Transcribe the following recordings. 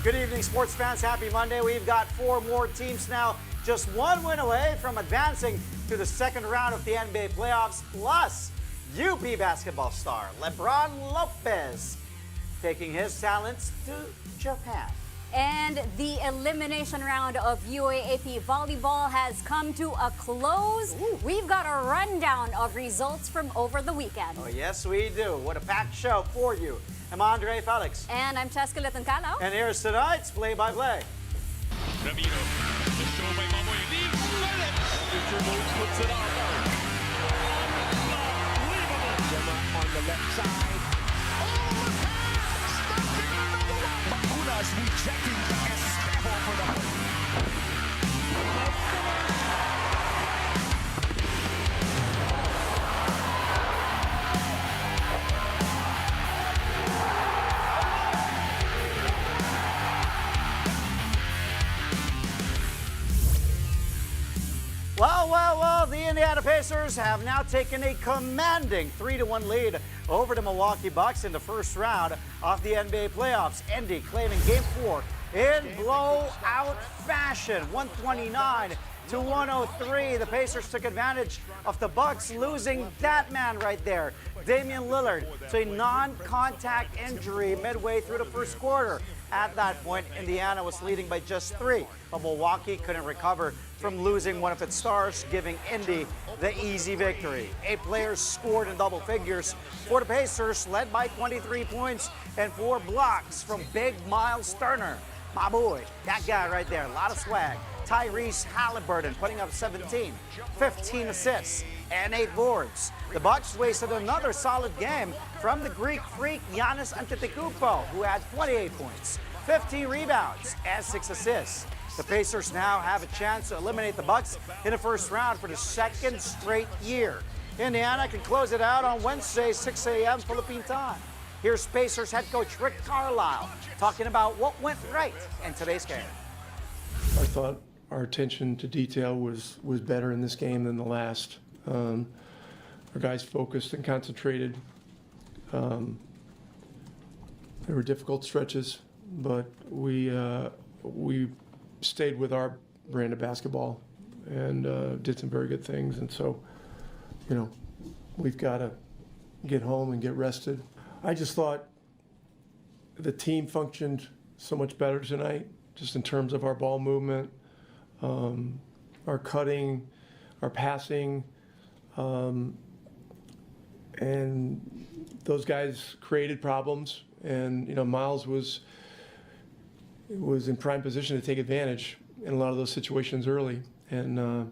Good evening, sports fans. Happy Monday. We've got 4 more teams now, just 1 win away from advancing to the second round of the NBA playoffs, plus UP basketball star LeBron Lopez taking his talents to Japan. And the elimination round of UAAP volleyball has come to a close. Ooh. We've got a rundown of results from over the weekend. Oh, yes, we do. What a packed show for you. I'm Andre Felix. And I'm Cheska Litton-Calao. And here's tonight's play-by-play. Ramiro, the show by Mamoy leaves, Mr. Moves puts it on. Unbelievable. Gemma on the left side. Oh, the pass! Stuffing another one. Macunas rejecting Estevo for the Well, the Indiana Pacers have now taken a commanding 3-1 lead over the Milwaukee Bucks in the first round of the NBA playoffs. Indy claiming Game 4 in blowout fashion, 129-103. The Pacers took advantage of the Bucks losing that man right there, Damian Lillard, to a non-contact injury midway through the first quarter. At that point, Indiana was leading by just 3, but Milwaukee couldn't recover from losing one of its stars, giving Indy the easy victory. 8 players scored in double figures for the Pacers, led by 23 points and 4 blocks from Big Miles Turner. My boy, that guy right there, a lot of swag. Tyrese Halliburton putting up 17, 15 assists, and 8 boards. The Bucks wasted another solid game from the Greek freak Giannis Antetokounmpo, who had 28 points, 15 rebounds, and 6 assists. The Pacers now have a chance to eliminate the Bucks in the first round for the second straight year. Indiana can close it out on Wednesday, 6 a.m. Philippine time. Here's Pacers head coach Rick Carlisle talking about what went right in today's game. I thought our attention to detail was better in this game than the last. Our guys focused and concentrated. There were difficult stretches, but we stayed with our brand of basketball and did some very good things. And so, we've got to get home and get rested. I just thought the team functioned so much better tonight, just in terms of our ball movement, our cutting, our passing, and those guys created problems. And Miles was in prime position to take advantage in a lot of those situations early. And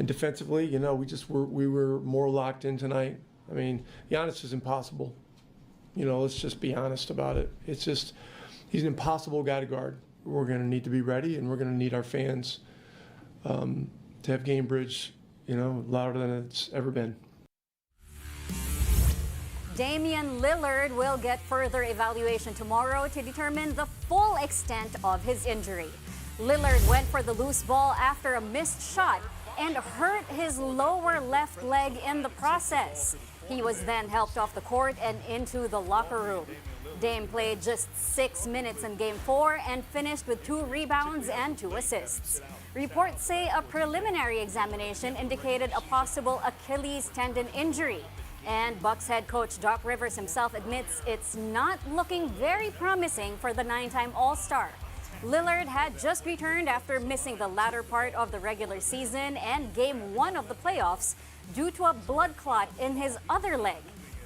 defensively, we were more locked in tonight. I mean, Giannis is impossible. Let's just be honest about it. He's an impossible guy to guard. We're going to need to be ready, and we're going to need our fans to have Gamebridge, louder than it's ever been. Damian Lillard will get further evaluation tomorrow to determine the full extent of his injury. Lillard went for the loose ball after a missed shot and hurt his lower left leg in the process. He was then helped off the court and into the locker room. Dame played just 6 minutes in Game 4 and finished with 2 rebounds and 2 assists. Reports say a preliminary examination indicated a possible Achilles tendon injury. And Bucks head coach Doc Rivers himself admits it's not looking very promising for the 9-time All-Star. Lillard had just returned after missing the latter part of the regular season and Game 1 of the playoffs due to a blood clot in his other leg.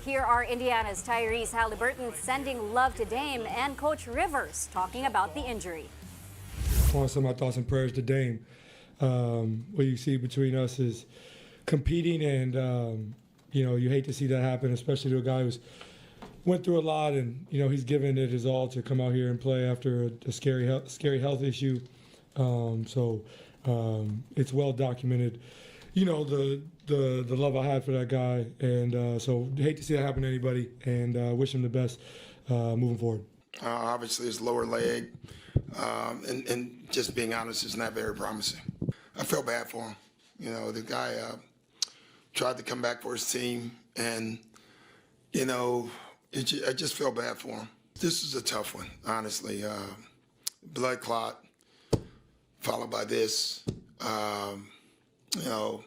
Here are Indiana's Tyrese Halliburton sending love to Dame and Coach Rivers talking about the injury. I want to send my thoughts and prayers to Dame. What you see between us is competing, and you hate to see that happen, especially to a guy who's went through a lot, and he's given it his all to come out here and play after a scary health issue. It's well documented. The love I had for that guy, and so hate to see that happen to anybody, and wish him the best moving forward. Obviously, his lower leg, and just being honest, is not very promising. I feel bad for him. The guy tried to come back for his team, and I just feel bad for him. This is a tough one, honestly. blood clot, followed by this. You know,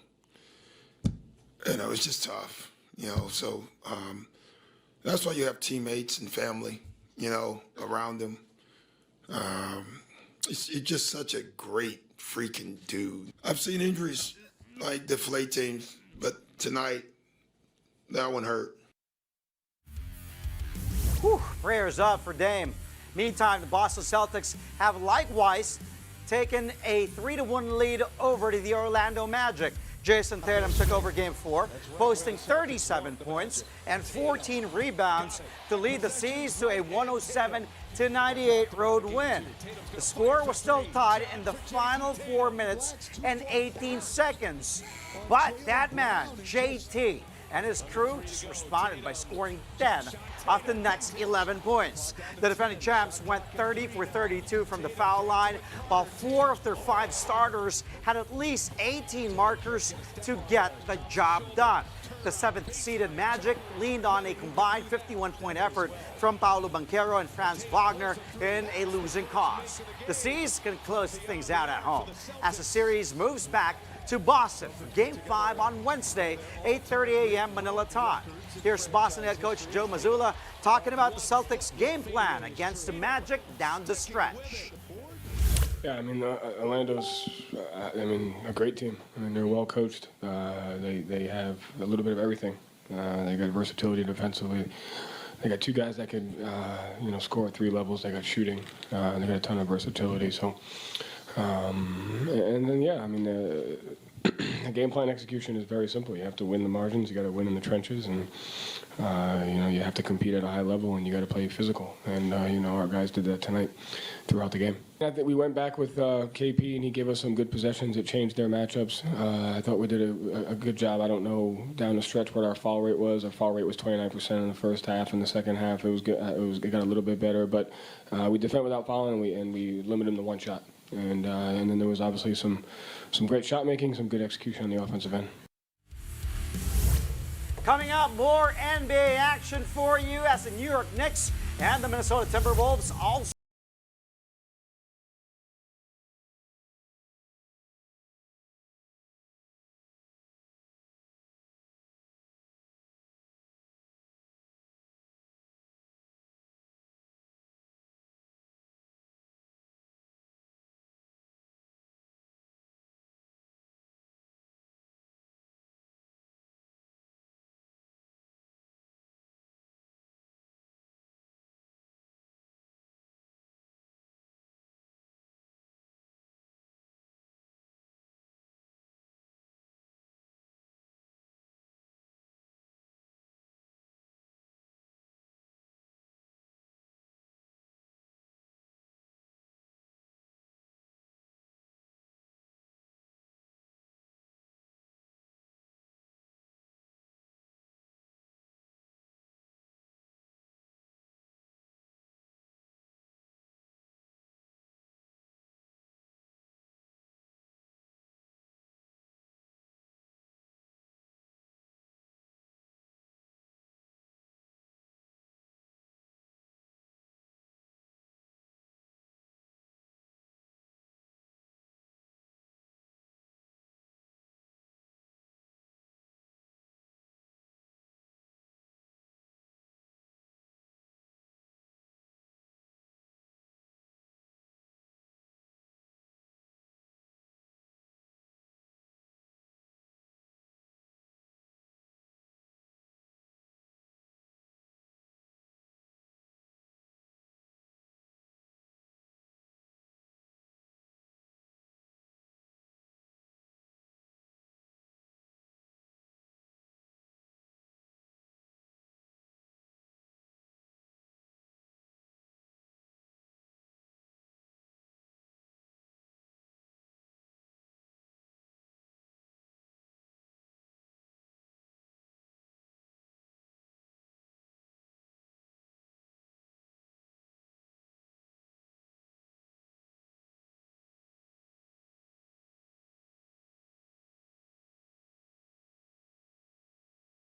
it's just tough. So that's why you have teammates and family, around them. He's just such a great freaking dude. I've seen injuries like deflate teams, but tonight, that one hurt. Whew, prayers up for Dame. Meantime, the Boston Celtics have likewise taken a 3-1 lead over to the Orlando Magic. Jason Tatum took over Game 4, posting 37 points and 14 rebounds to lead the C's to a 107-98 road win. The score was still tied in the final 4 minutes and 18 seconds. But that man, JT, and his crew just responded by scoring 10 of the next 11 points. The defending champs went 30 for 32 from the foul line, while 4 of their 5 starters had at least 18 markers to get the job done. The 7th-seeded Magic leaned on a combined 51-point effort from Paolo Banchero and Franz Wagner in a losing cause. The C's can close things out at home as the series moves back to Boston for Game 5 on Wednesday, 8:30 a.m. Manila time. Here's Boston head coach Joe Mazzulla talking about the Celtics' game plan against the Magic down the stretch. Yeah, I mean, Orlando's, a great team. I mean, they're well coached. They have a little bit of everything. They got versatility defensively. They got 2 guys that can, score at 3 levels. They got shooting. They got a ton of versatility. So, the game plan execution is very simple. You have to win the margins. You got to win in the trenches, and you have to compete at a high level, and you got to play physical. And our guys did that tonight throughout the game. I think we went back with KP, and he gave us some good possessions. It changed their matchups. I thought we did a good job. I don't know down the stretch what our foul rate was. Our foul rate was 29% in the first half. In the second half, it was good. It got a little bit better, but we defend without fouling, and we limited them to 1 shot. And then there was obviously some great shot making, some good execution on the offensive end. Coming up, more NBA action for you as the New York Knicks and the Minnesota Timberwolves all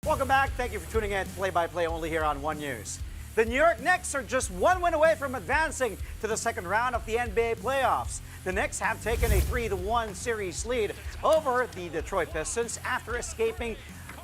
Welcome back. Thank you for tuning in to Play-by-Play only here on One News. The New York Knicks are just one win away from advancing to the second round of the NBA playoffs. The Knicks have taken a 3-1 series lead over the Detroit Pistons after escaping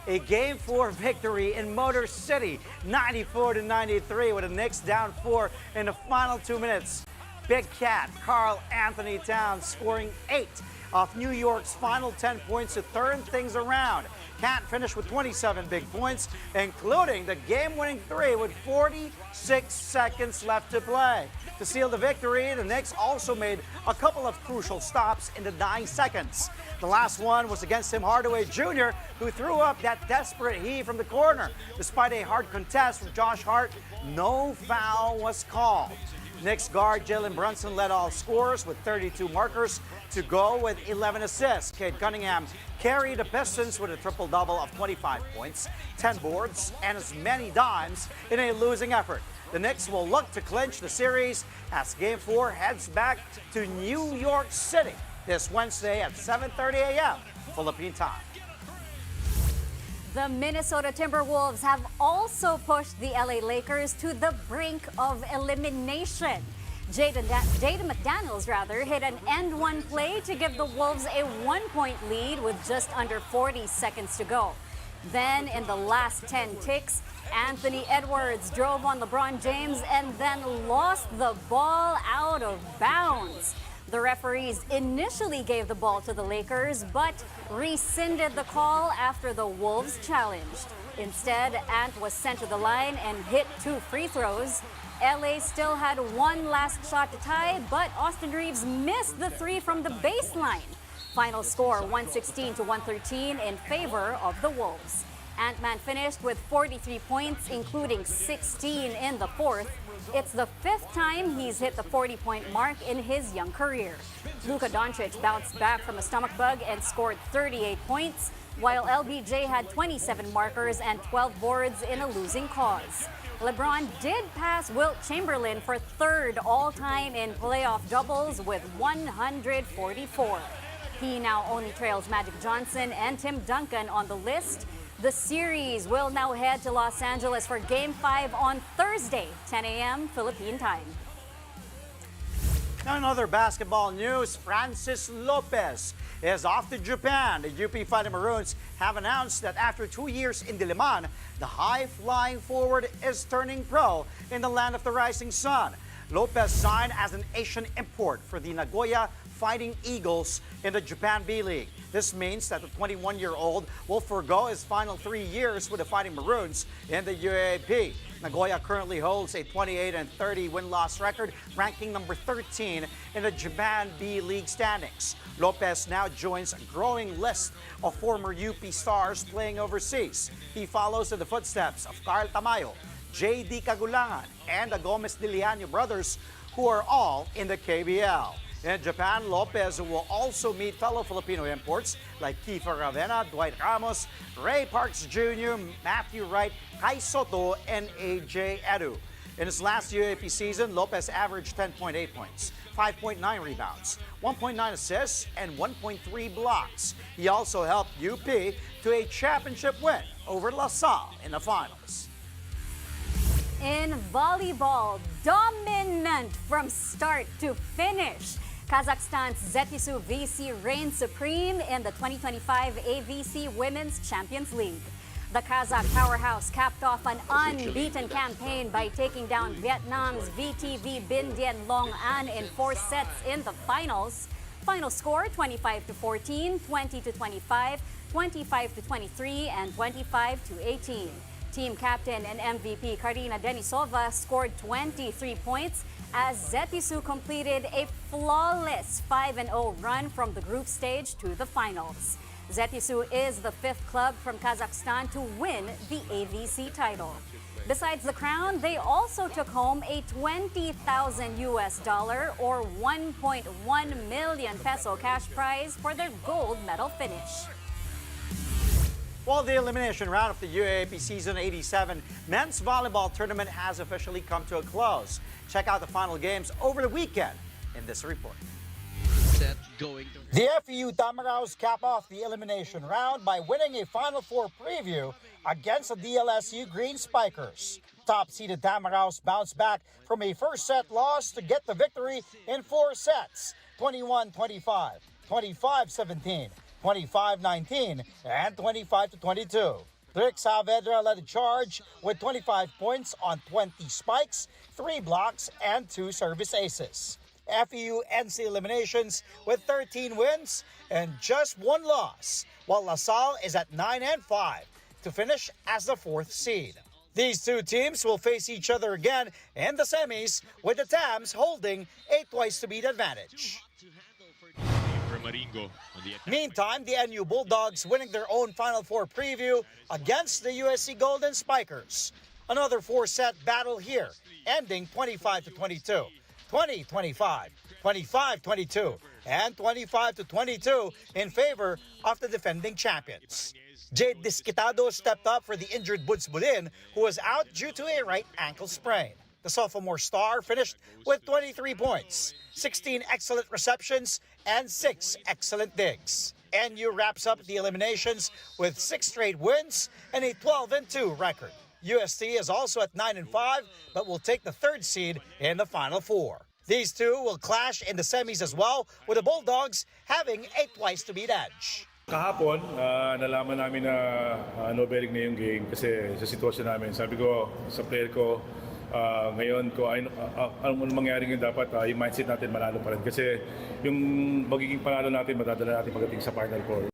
a Game 4 victory in Motor City, 94-93, with the Knicks down 4 in the final 2 minutes. Big Cat Karl Anthony Towns scoring 8 of New York's final 10 points to turn things around. Cat finished with 27 big points, including the game-winning 3 with 46 seconds left to play. To seal the victory, the Knicks also made a couple of crucial stops in the dying seconds. The last one was against Tim Hardaway Jr., who threw up that desperate heave from the corner. Despite a hard contest with Josh Hart, no foul was called. Knicks guard Jalen Brunson led all scorers with 32 markers to go with 11 assists. Cade Cunningham carried the Pistons with a triple-double of 25 points, 10 boards, and as many dimes in a losing effort. The Knicks will look to clinch the series as Game 4 heads back to New York City this Wednesday at 7:30 a.m. Philippine time. The Minnesota Timberwolves have also pushed the LA Lakers to the brink of elimination. Jaden McDaniels hit an end-one play to give the Wolves a 1-point lead with just under 40 seconds to go. Then, in the last 10 ticks, Anthony Edwards drove on LeBron James and then lost the ball out of bounds. The referees initially gave the ball to the Lakers, but rescinded the call after the Wolves challenged. Instead, Ant was sent to the line and hit 2 free throws. LA still had one last shot to tie, but Austin Reeves missed the 3 from the baseline. Final score 116-113 in favor of the Wolves. Ant-Man finished with 43 points, including 16 in the fourth. It's the 5th time he's hit the 40-point mark in his young career. Luka Doncic bounced back from a stomach bug and scored 38 points, while LBJ had 27 markers and 12 boards in a losing cause. LeBron did pass Wilt Chamberlain for 3rd all-time in playoff doubles with 144. He now only trails Magic Johnson and Tim Duncan on the list. The series will now head to Los Angeles for Game 5 on Thursday, 10 a.m. Philippine time. Now in other basketball news, Francis Lopez is off to Japan. The UP Fighting Maroons have announced that after 2 years in Diliman, the high-flying forward is turning pro in the land of the rising sun. Lopez signed as an Asian import for the Nagoya Fighting Eagles in the Japan B-League. This means that the 21-year-old will forgo his final 3 years with the Fighting Maroons in the UAAP. Nagoya currently holds a 28-30 win-loss record, ranking number 13 in the Japan B-League standings. Lopez now joins a growing list of former UP stars playing overseas. He follows in the footsteps of Carl Tamayo, J.D. Cagulangan, and the Gomez Diliano brothers, who are all in the KBL. In Japan, Lopez will also meet fellow Filipino imports like Kiefer Ravena, Dwight Ramos, Ray Parks Jr., Matthew Wright, Kai Soto, and A.J. Edu. In his last UAP season, Lopez averaged 10.8 points, 5.9 rebounds, 1.9 assists, and 1.3 blocks. He also helped UP to a championship win over LaSalle in the finals. In volleyball, dominant from start to finish, Kazakhstan's Zetisu VC reigns supreme in the 2025 AVC Women's Champions League. The Kazakh powerhouse capped off an unbeaten campaign by taking down Vietnam's VTV Binh Dien Long An in 4 sets in the finals. Final score 25-14, 20-25, 25-23, and 25-18. Team captain and MVP Karina Denisova scored 23 points as Zetisu completed a flawless 5-0 run from the group stage to the finals. Zetisu is the 5th club from Kazakhstan to win the AVC title. Besides the crown, they also took home a $20,000 or 1.1 million peso cash prize for their gold medal finish. Well, the elimination round of the UAAP Season 87 men's volleyball tournament has officially come to a close. Check out the final games over the weekend in this report. The FEU Tamaraos cap off the elimination round by winning a Final Four preview against the DLSU Green Spikers. Top-seeded Tamaraos bounced back from a first-set loss to get the victory in 4 sets, 21-25, 25-17, 25-19, and 25-22. Rick Saavedra led the charge with 25 points on 20 spikes, 3 blocks, and 2 service aces. FEU ends the eliminations with 13 wins and just 1 loss, while LaSalle is at 9-5 to finish as the 4th seed. These two teams will face each other again in the semis, with the Tams holding a twice-to-beat advantage. Meantime, the NU Bulldogs winning their own Final Four preview against the USC Golden Spikers. Another 4-set battle here, ending 25-22, 20-25, 25-22, and 25-22 in favor of the defending champions. Jade Disquitado stepped up for the injured Buds Budin, who was out due to a right ankle sprain. The sophomore star finished with 23 points, 16 excellent receptions, and 6 excellent digs. NU wraps up the eliminations with 6 straight wins and a 12-2 record. UST is also at 9-5, but will take the 3rd seed in the Final Four. These two will clash in the semis as well, with the Bulldogs having a twice-to-beat edge. Kahapon, nalaman namin na no betting na yung game kasi sa sitwasyon namin. Sabi ko sa player ko, ngayon ko anong mangyari ngayon dapat yung mindset natin manalo pa rin kasi yung magiging panalo natin madadala natin pagdating sa Final Four.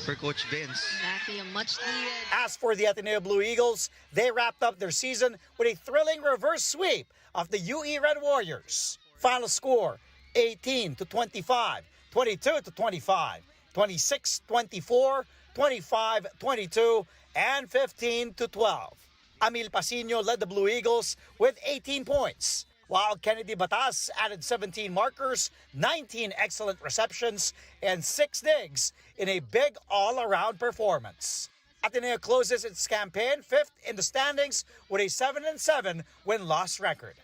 For Coach Vince. Exactly, a much needed. As for the Ateneo Blue Eagles, they wrapped up their season with a thrilling reverse sweep of the UE Red Warriors. Final score, 18-25, 22-25, 26-24, 25-22, and 15-12. Amil Pasino led the Blue Eagles with 18 points, while Kennedy Batas added 17 markers, 19 excellent receptions, and 6 digs in a big all-around performance. Ateneo closes its campaign 5th in the standings with a 7-7 win-loss record.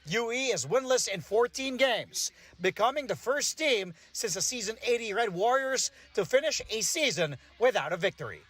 UE is winless in 14 games, becoming the first team since the season 80 Red Warriors to finish a season without a victory.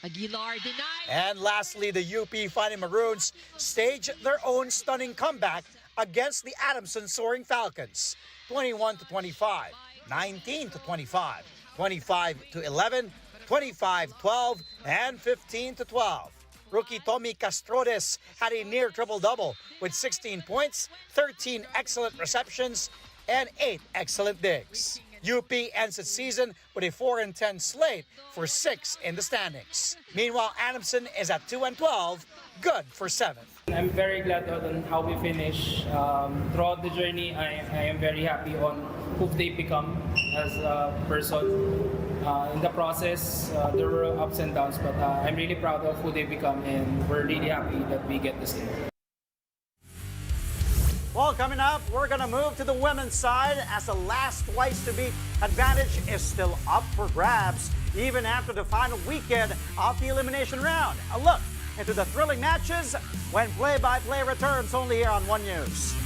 Aguilar denied. And lastly, the UP Fighting Maroons staged their own stunning comeback against the Adamson Soaring Falcons, 21-25, 19-25, 25-11, 25-12, and 15-12. Rookie Tommy Castrodes had a near triple-double with 16 points, 13 excellent receptions, and 8 excellent digs. UP ends its season with a 4-10 slate for 6 in the standings. Meanwhile, Adamson is at 2-12, good for 7th. I'm very glad on how we finish. Throughout the journey, I am very happy on who they become as a person. In the process, there were ups and downs, but I'm really proud of who they become, and we're really happy that we get this team. Well, coming up, we're going to move to the women's side as the last twice-to-beat advantage is still up for grabs, even after the final weekend of the elimination round. A look into the thrilling matches when play-by-play returns only here on One News.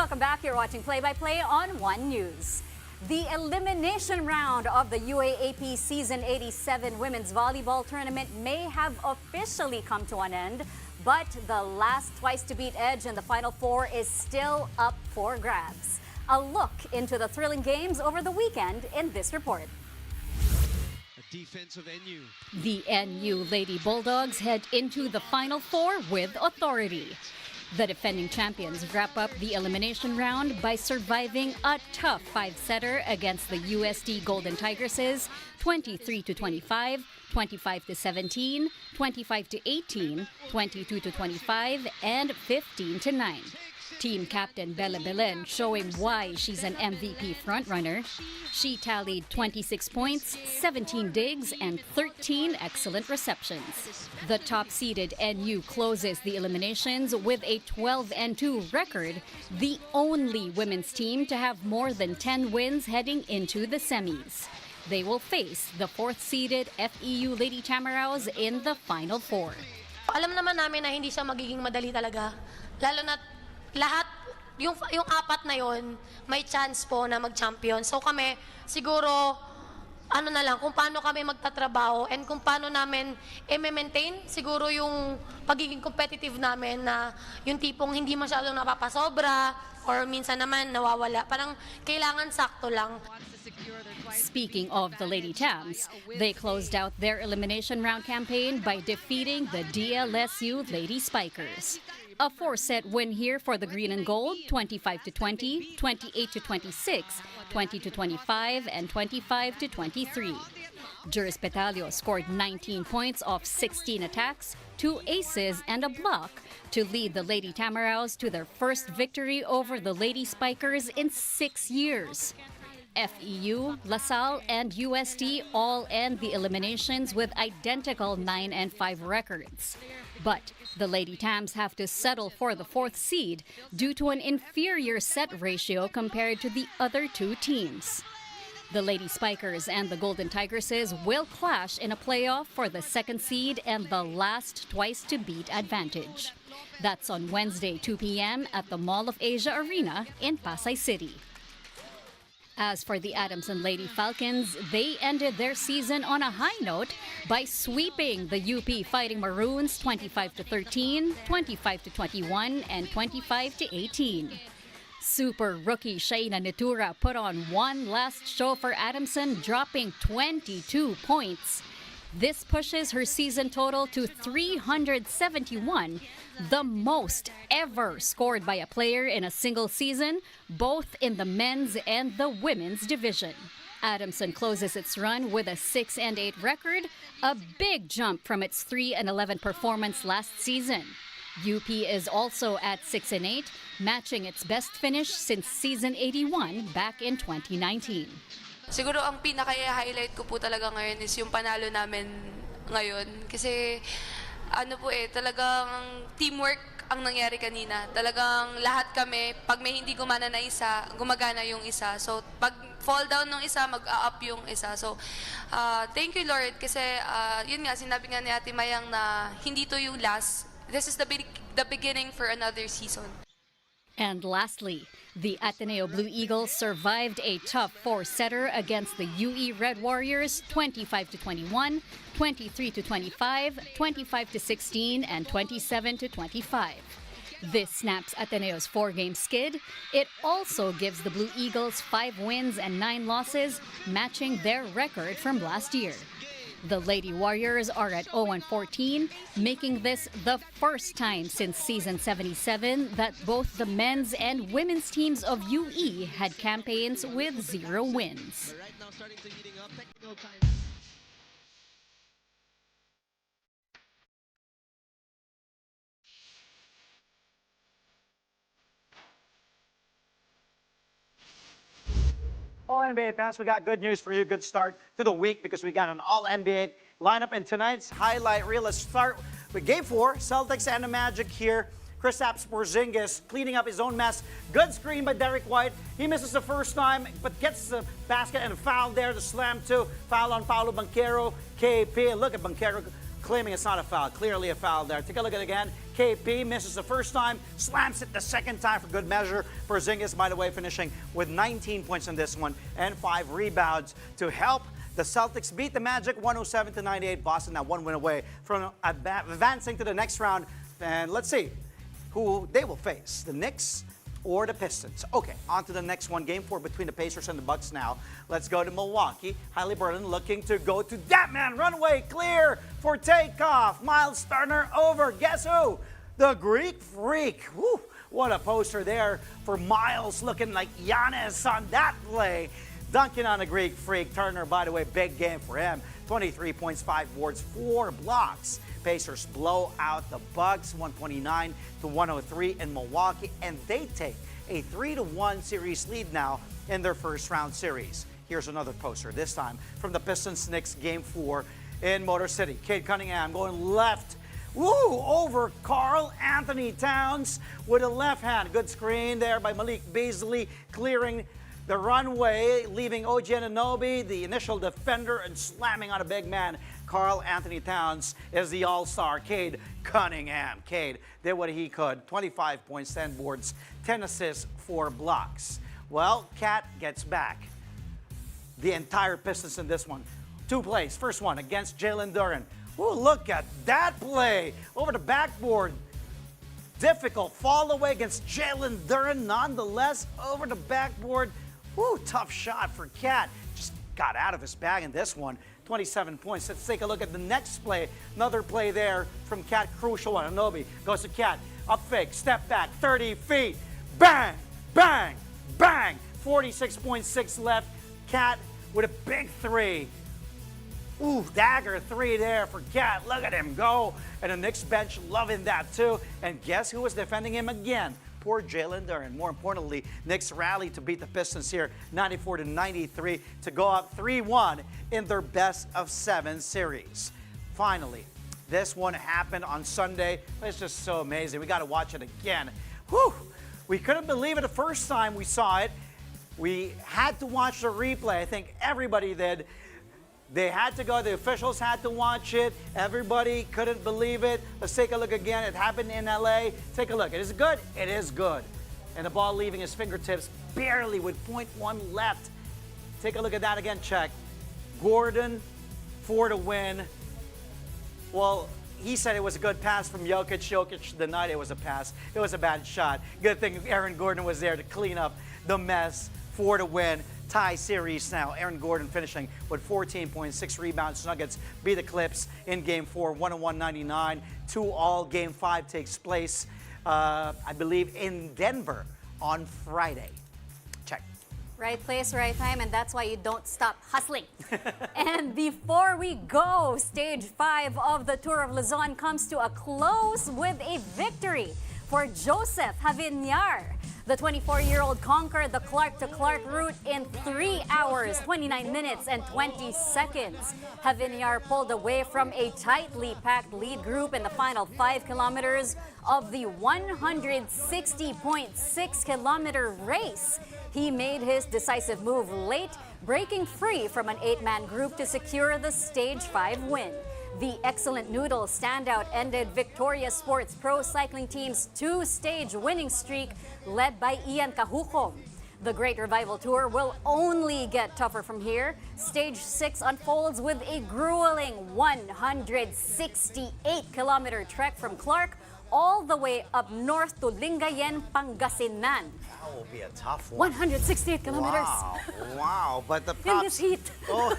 Welcome back. You're watching Play by Play on One News. The elimination round of the UAAP Season 87 Women's Volleyball Tournament may have officially come to an end, but the last twice-to-beat edge in the Final Four is still up for grabs. A look into the thrilling games over the weekend in this report. A defensive NU. The NU Lady Bulldogs head into the Final Four with authority. The defending champions wrap up the elimination round by surviving a tough five-setter against the USD Golden Tigresses, 23-25, 25-17, 25-18, 22-25, and 15-9. Team captain Bella Belen showing why she's an MVP frontrunner. She tallied 26 points, 17 digs, and 13 excellent receptions. The top-seeded NU closes the eliminations with a 12-2 record, the only women's team to have more than 10 wins heading into the semis. They will face the fourth-seeded FEU Lady Tamaraws in the Final Four. Alam naman namin na hindi siya magiging madali talaga, lalo na lahat, yung apat na yon may chance po na mag-champion. So kami, siguro, ano na lang, kung paano kami magtatrabaho and kung paano namin i-maintain siguro yung pagiging competitive namin na yung tipong hindi masyadong napapasobra or minsan naman nawawala. Parang kailangan sakto lang. Speaking of the Lady Tams, they closed out their elimination round campaign by defeating the DLSU Lady Spikers. A four-set win here for the green and gold, 25-20, 28-26, 20-25, and 25-23. Juris Petalio scored 19 points off 16 attacks, 2 aces, and a block to lead the Lady Tamaraws to their first victory over the Lady Spikers in 6 years. FEU, LaSalle, and UST all end the eliminations with identical 9-5 records. But the Lady Tams have to settle for the fourth seed due to an inferior set ratio compared to the other two teams. The Lady Spikers and the Golden Tigresses will clash in a playoff for the second seed and the last twice-to-beat advantage. That's on Wednesday, 2 p.m. at the Mall of Asia Arena in Pasay City. As for the Adamson Lady Falcons, they ended their season on a high note by sweeping the UP Fighting Maroons 25-13, 25-21, and 25-18. Super rookie Shaina Nitura put on one last show for Adamson, dropping 22 points. This pushes her season total to 371, the most ever scored by a player in a single season, both in the men's and the women's division. Adamson closes its run with a 6-8 record, a big jump from its 3-11 performance last season. UP is also at 6-8, matching its best finish since season 81 back in 2019. Siguro ang pinaka-highlight ko po talaga ngayon is yung panalo namin ngayon. Kasi ano po talagang teamwork ang nangyari kanina. Talagang lahat kami, pag may hindi gumana na isa, gumagana yung isa. So pag fall down ng isa, mag-up yung isa. So thank you Lord kasi yun nga, sinabi nga ni Ate Mayang na hindi to yung last. This is the beginning for another season. And lastly, the Ateneo Blue Eagles survived a tough four-setter against the UE Red Warriors 25-21, 23-25, 25-16, and 27-25. This snaps Ateneo's four-game skid. It also gives the Blue Eagles 5 wins and 9 losses, matching their record from last year. The Lady Warriors are at 0-14, making this the first time since season 77 that both the men's and women's teams of UE had campaigns with 0 wins. All NBA fans, we got good news for you. Good start to the week because we got an all NBA lineup in tonight's highlight reel. Let's start with Game 4, Celtics and the Magic here. Kristaps Porzingis cleaning up his own mess. Good screen by Derek White. He misses the first time, but gets the basket and a foul there. The slam too. Foul on Paolo Banchero. KP. Look at Banchero claiming it's not a foul. Clearly a foul there. Take a look at it again. KP misses the first time, slams it the second time for good measure. Porzingis, by the way, finishing with 19 points in this one and 5 rebounds to help the Celtics beat the Magic 107-98. Boston now 1 win away from advancing to the next round. And let's see who they will face, the Knicks or the Pistons. Okay, on to the next one. Game 4 between the Pacers and the Bucks now. Let's go to Milwaukee. Halliburton looking to go to that man. Runway clear for takeoff. Miles Turner over. Guess who? The Greek Freak. Woo, what a poster there for Miles, looking like Giannis on that play. Dunking on the Greek Freak. Turner, by the way, big game for him. 23 points, 5 boards, 4 blocks. Pacers blow out the Bucks 129-103 in Milwaukee, and they take a 3-1 series lead now in their first round series. Here's another poster, this time from the Pistons-Knicks Game 4 in Motor City. Cade Cunningham going left, over Karl Anthony Towns with a left hand. Good screen there by Malik Beasley, clearing the runway, leaving OG Anunoby, the initial defender, and slamming on a big man. Karl Anthony Towns is the all-star. Cade Cunningham. Cade did what he could. 25 points, 10 boards, 10 assists, 4 blocks. Well, Cat gets back the entire Pistons in this one. 2 plays. First one against Jalen Duren. Look at that play. Over the backboard. Difficult fall away against Jalen Duren. Nonetheless, over the backboard. Tough shot for Cat. Just got out of his bag in this one. 27 points. Let's take a look at the next play. Another play there from Cat. Crucial one. Anunoby goes to Cat. Up fake. Step back. 30 feet. Bang! Bang! Bang! 46.6 left. Cat with a big 3. Dagger 3 there for Cat. Look at him go. And the Knicks bench loving that too. And guess who was defending him again? Poor Jalen Duren. More importantly, Knicks rally to beat the Pistons here 94-93 to go up 3-1 in their best of 7 series. Finally, this one happened on Sunday. It's just so amazing. We got to watch it again. We couldn't believe it the first time we saw it. We had to watch the replay. I think everybody did. They had to go. The officials had to watch it. Everybody couldn't believe it. Let's take a look again. It happened in LA. Take a look. It is good. It is good. And the ball leaving his fingertips barely with 0.1 left. Take a look at that again. Check. Gordon for the win. Well, he said it was a good pass from Jokic. Jokic denied it was a pass. It was a bad shot. Good thing Aaron Gordon was there to clean up the mess for the win. Tie series now. Aaron Gordon finishing with 14.6 rebounds. Nuggets beat the Clips in Game 4, 101-99. 2-all. Game 5 takes place, I believe, in Denver on Friday. Check. Right place, right time, and that's why you don't stop hustling. And before we go, Stage 5 of the Tour of Luzon comes to a close with a victory for Joseph Javiñar. The 24-year-old conquered the Clark-to-Clark route in 3 hours, 29 minutes, and 20 seconds. Javiñar pulled away from a tightly packed lead group in the final 5 kilometers of the 160.6-kilometer race. He made his decisive move late, breaking free from an 8-man group to secure the Stage 5 win. The excellent noodle standout ended Victoria Sports Pro Cycling Team's 2-stage winning streak led by Ian Cajucom. The Great Revival Tour will only get tougher from here. Stage 6 unfolds with a grueling 168-kilometer trek from Clark all the way up north to Lingayen, Pangasinan. That will be a tough one. 168 kilometers. Wow. But the In props... this heat. Oh.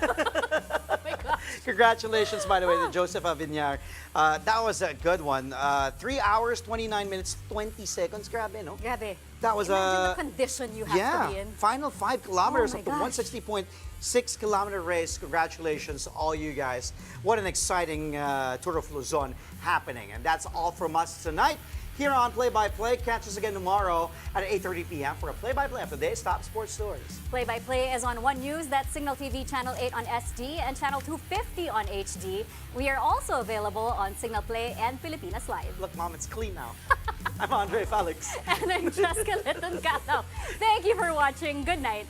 My gosh. Congratulations, by the way, to Joseph Javiñar. That was a good one. 3 hours, 29 minutes, 20 seconds. Grabe, no? Grabe. That was Imagine the condition you have to be in. Final 5 kilometers Oh of the my 160.6 kilometer race. Congratulations to all you guys. What an exciting Tour of Luzon happening. And that's all from us tonight here on Play by Play. Catch us again tomorrow at 8:30 p.m. for a play-by-play of today's top sports stories. Play-by-play is on One News, that's Signal TV Channel 8 on SD and Channel 250 on HD. We are also available on Signal Play and Pilipinas Live. Look, Mom, it's clean now. I'm Andre Felix. And I'm Jessica Litton-Catao. Thank you for watching. Good night.